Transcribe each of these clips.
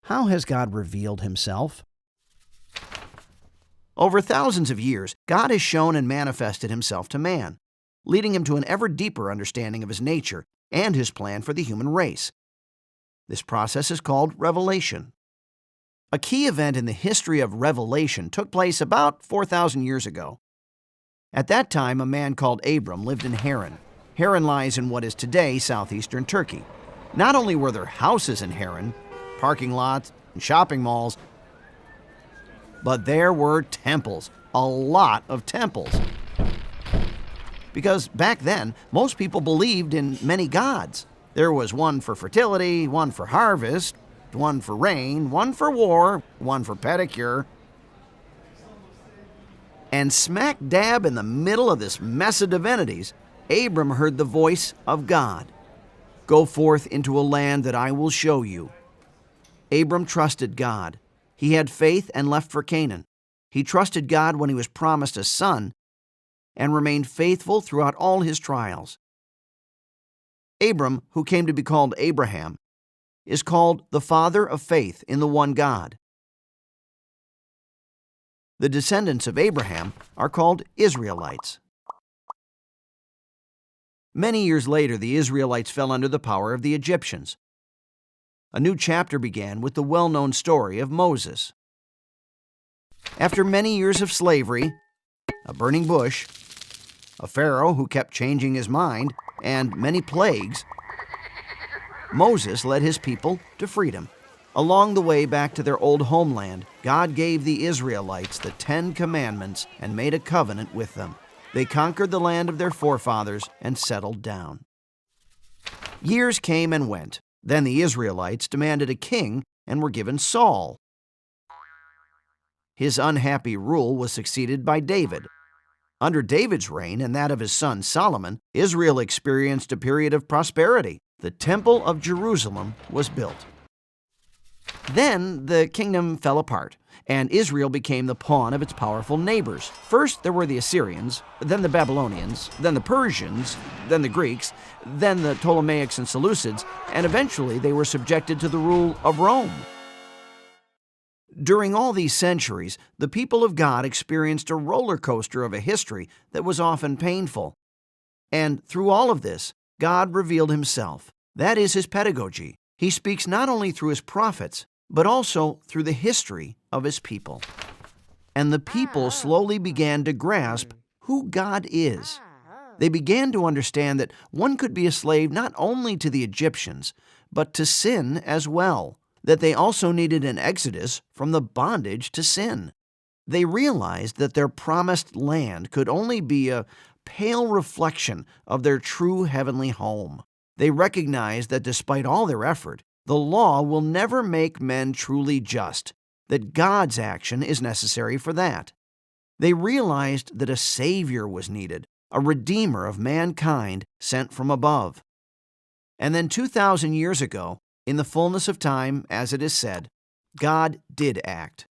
How has God revealed himself? Over thousands of years, God has shown and manifested himself to man, leading him to an ever deeper understanding of his nature and his plan for the human race. This process is called revelation. A key event in the history of revelation took place about 4,000 years ago. At that time, a man called Abram lived in Haran. Haran lies in what is today southeastern Turkey. Not only were there houses in Haran, parking lots, and shopping malls, but there were temples, a lot of temples. Because back then, most people believed in many gods. There was one for fertility, one for harvest, one for rain, one for war, one for pedicure. And smack dab in the middle of this mess of divinities, Abram heard the voice of God. "Go forth into a land that I will show you." Abram trusted God. He had faith and left for Canaan. He trusted God when he was promised a son and remained faithful throughout all his trials. Abram, who came to be called Abraham, is called the father of faith in the one God. The descendants of Abraham are called Israelites. Many years later, the Israelites fell under the power of the Egyptians. A new chapter began with the well-known story of Moses. After many years of slavery, a burning bush, a Pharaoh who kept changing his mind, and many plagues, Moses led his people to freedom. Along the way back to their old homeland, God gave the Israelites the 10 Commandments and made a covenant with them. They conquered the land of their forefathers and settled down. Years came and went. Then the Israelites demanded a king and were given Saul. His unhappy rule was succeeded by David. Under David's reign and that of his son Solomon, Israel experienced a period of prosperity. The Temple of Jerusalem was built. Then the kingdom fell apart, and Israel became the pawn of its powerful neighbors. First there were the Assyrians, then the Babylonians, then the Persians, then the Greeks, then the Ptolemaics and Seleucids, and eventually they were subjected to the rule of Rome. During all these centuries, the people of God experienced a roller coaster of a history that was often painful. And through all of this, God revealed himself. That is his pedagogy. He speaks not only through his prophets, but also through the history of his people. And the people slowly began to grasp who God is. They began to understand that one could be a slave not only to the Egyptians, but to sin as well, that they also needed an exodus from the bondage to sin. They realized that their promised land could only be a pale reflection of their true heavenly home. They recognized that despite all their effort, the law will never make men truly just, that God's action is necessary for that. They realized that a Savior was needed, a Redeemer of mankind sent from above. And then 2,000 years ago, in the fullness of time, as it is said, God did act.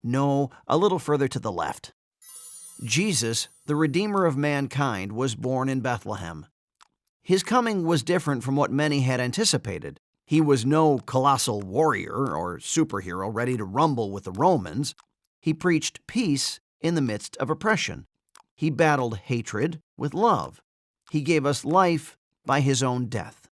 No, a little further to the left. Jesus, the Redeemer of mankind, was born in Bethlehem. His coming was different from what many had anticipated. He was no colossal warrior or superhero ready to rumble with the Romans. He preached peace in the midst of oppression. He battled hatred with love. He gave us life by his own death.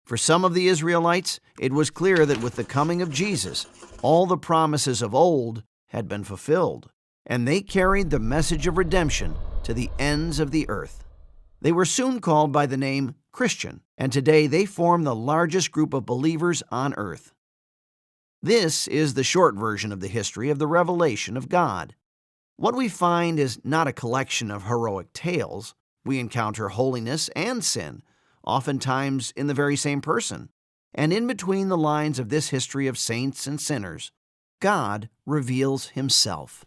For some of the Israelites, it was clear that with the coming of Jesus, all the promises of old had been fulfilled, and they carried the message of redemption to the ends of the earth. They were soon called by the name Christian, and today they form the largest group of believers on earth. This is the short version of the history of the revelation of God. What we find is not a collection of heroic tales. We encounter holiness and sin, oftentimes in the very same person. And in between the lines of this history of saints and sinners, God reveals himself.